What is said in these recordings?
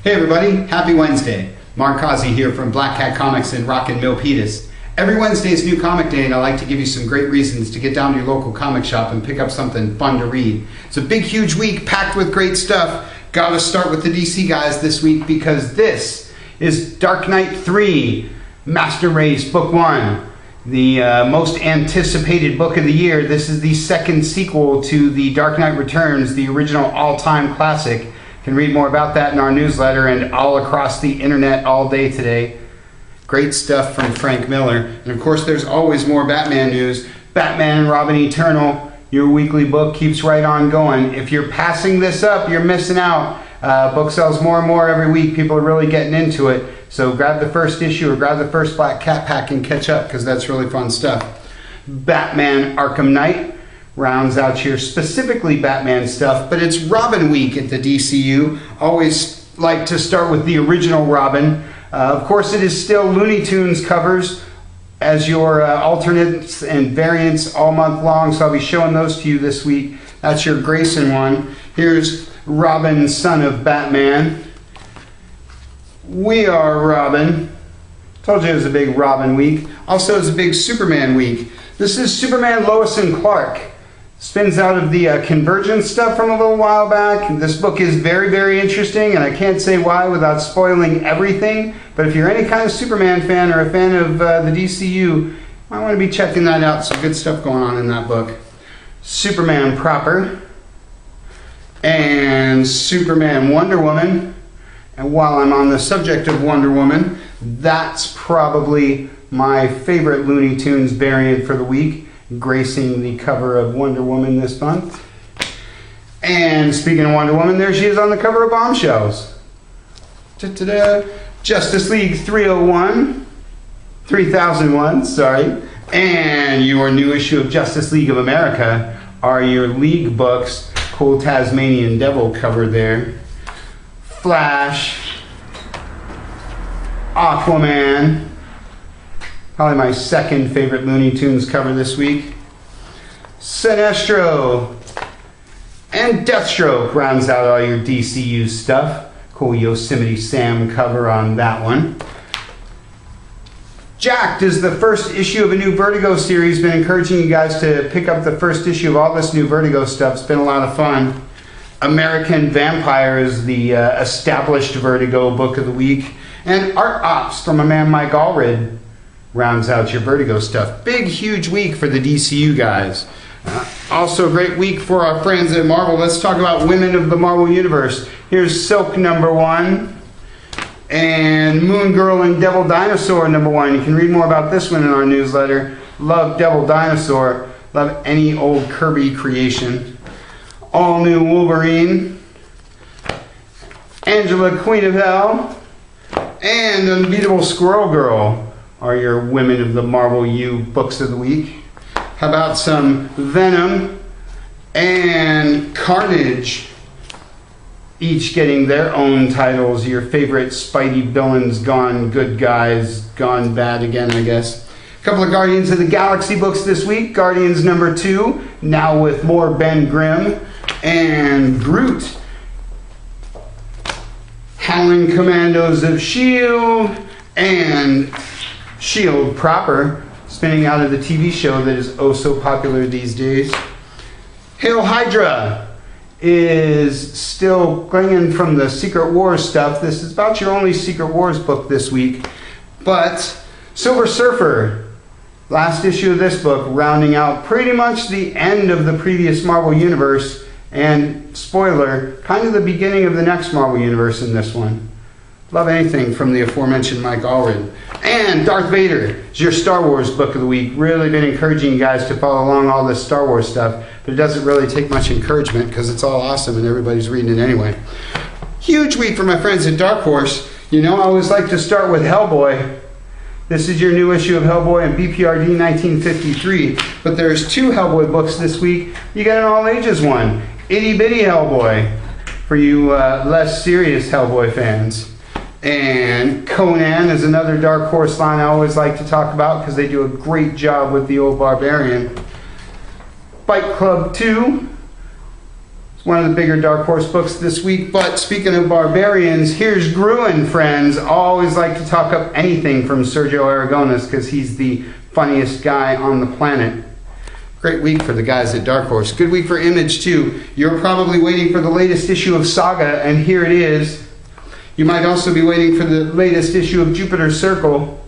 Hey everybody, happy Wednesday. Mark Causey here from Black Cat Comics in Rockin' Milpitas. Every Wednesday is New Comic Day and I like to give you some great reasons to get down to your local comic shop and pick up something fun to read. It's a big huge week packed with great stuff. Gotta start with the DC guys this week because this is Dark Knight 3, Master Race Book 1. The most anticipated book of the year. This is the second sequel to The Dark Knight Returns, the original all-time classic. You can read more about that in our newsletter and all across the internet all day today. Great stuff from Frank Miller. And of course there's always more Batman news. Batman and Robin Eternal, your weekly book, keeps right on going. If you're passing this up, you're missing out. Book sells more and more every week. People are really getting into it. So grab the first issue or grab the first Black Cat pack and catch up because that's really fun stuff. Batman Arkham Knight rounds out your specifically Batman stuff, but it's Robin week at the DCU. Always like to start with the original Robin. Of course, it is still Looney Tunes covers as your alternates and variants all month long, so I'll be showing those to you this week. That's your Grayson one. Here's Robin, son of Batman. We Are Robin. Told you it was a big Robin week. Also, it's a big Superman week. This is Superman Lois and Clark. Spins out of the Convergence stuff from a little while back. This book is very, very interesting, and I can't say why without spoiling everything. But if you're any kind of Superman fan or a fan of the DCU, you might want to be checking that out. Some good stuff going on in that book. Superman Proper and Superman Wonder Woman. And while I'm on the subject of Wonder Woman, that's probably my favorite Looney Tunes variant for the week, gracing the cover of Wonder Woman this month. And speaking of Wonder Woman, there she is on the cover of Bombshells. Ta-da-da. Justice League 3001, sorry. And your new issue of Justice League of America are your League books. Cool Tasmanian Devil cover there. Flash. Aquaman. Probably my second favorite Looney Tunes cover this week. Sinestro and Deathstroke rounds out all your DCU stuff. Cool Yosemite Sam cover on that one. Jacked is the first issue of a new Vertigo series. Been encouraging you guys to pick up the first issue of all this new Vertigo stuff. It's been a lot of fun. American Vampire is the established Vertigo book of the week. And Art Ops from my man Mike Allred rounds out your Vertigo stuff. Big, huge week for the DCU guys. Also a great week for our friends at Marvel. Let's talk about women of the Marvel Universe. Here's Silk #1 and Moon Girl and Devil Dinosaur #1. You can read more about this one in our newsletter. Love Devil Dinosaur. Love any old Kirby creation. All New Wolverine. Angela, Queen of Hell. And Unbeatable Squirrel Girl are your Women of the Marvel U books of the week. How about some Venom and Carnage, each getting their own titles. Your favorite Spidey villains gone good guys, gone bad again, I guess. A couple of Guardians of the Galaxy books this week. Guardians #2, now with more Ben Grimm and Groot. Howling Commandos of S.H.I.E.L.D. and S.H.I.E.L.D. proper, spinning out of the TV show that is oh so popular these days. Hail Hydra is still clinging from the Secret Wars stuff. This is about your only Secret Wars book this week. But Silver Surfer, last issue of this book, rounding out pretty much the end of the previous Marvel Universe, and spoiler, kind of the beginning of the next Marvel Universe in this one. Love anything from the aforementioned Mike Allred. And Darth Vader is your Star Wars book of the week. Really been encouraging you guys to follow along all this Star Wars stuff, but it doesn't really take much encouragement because it's all awesome and everybody's reading it anyway. Huge week for my friends at Dark Horse. You know, I always like to start with Hellboy. This is your new issue of Hellboy and BPRD 1953, but there's 2 Hellboy books this week. You got an all ages one, Itty Bitty Hellboy, for you less serious Hellboy fans. And Conan is another Dark Horse line I always like to talk about because they do a great job with the old Barbarian. Fight Club 2, It's one of the bigger Dark Horse books this week. But speaking of barbarians, here's Gruen, friends. Always like to talk up anything from Sergio Aragonés because he's the funniest guy on the planet. Great week for the guys at Dark Horse. Good week for Image, too. You're probably waiting for the latest issue of Saga, and here it is. You might also be waiting for the latest issue of Jupiter's Circle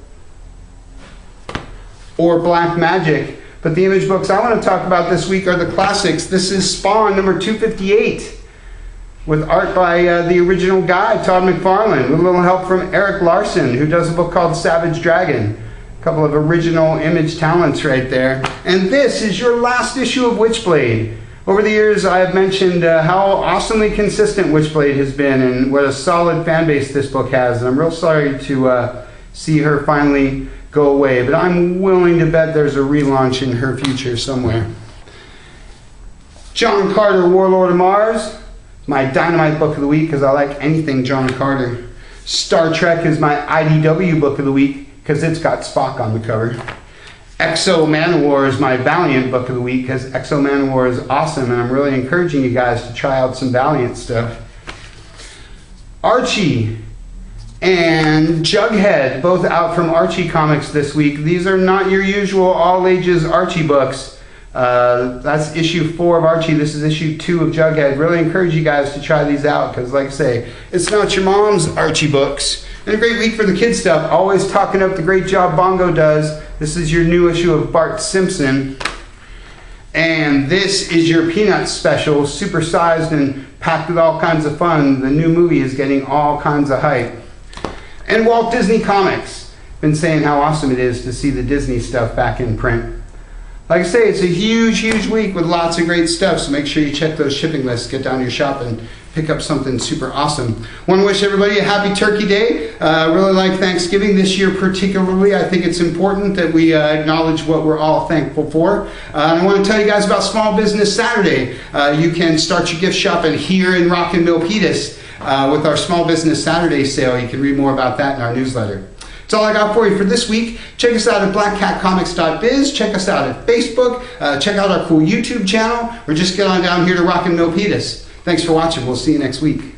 or Black Magic. But the Image books I want to talk about this week are the classics. This is Spawn number 258 with art by the original guy, Todd McFarlane, with a little help from Eric Larson, who does a book called Savage Dragon. A couple of original Image talents right there. And this is your last issue of Witchblade. Over the years, I have mentioned how awesomely consistent Witchblade has been and what a solid fan base this book has. And I'm real sorry to see her finally go away. But I'm willing to bet there's a relaunch in her future somewhere. John Carter, Warlord of Mars. My Dynamite book of the week because I like anything John Carter. Star Trek is my IDW book of the week because it's got Spock on the cover. Exo Manowar is my Valiant book of the week because Exo Manowar is awesome and I'm really encouraging you guys to try out some Valiant stuff. Archie and Jughead, both out from Archie Comics this week. These are not your usual all-ages Archie books. That's issue 4 of Archie. This is issue 2 of Jughead. Really encourage you guys to try these out because, like I say, it's not your mom's Archie books. And a great week for the kid stuff. Always talking up the great job Bongo does. This is your new issue of Bart Simpson. And this is your Peanuts special, supersized and packed with all kinds of fun. The new movie is getting all kinds of hype. And Walt Disney Comics. Been saying how awesome it is to see the Disney stuff back in print. Like I say, it's a huge, huge week with lots of great stuff, so make sure you check those shipping lists, get down to your shop and pick up something super awesome. Want to wish everybody a happy Turkey Day. Really like Thanksgiving this year particularly. I think it's important that we acknowledge what we're all thankful for. And I want to tell you guys about Small Business Saturday. You can start your gift shopping here in Rockin' Milpitas with our Small Business Saturday sale. You can read more about that in our newsletter. That's all I got for you for this week. Check us out at blackcatcomics.biz. Check us out at Facebook. Check out our cool YouTube channel. Or just get on down here to Rockin' Milpitas. Thanks for watching. We'll see you next week.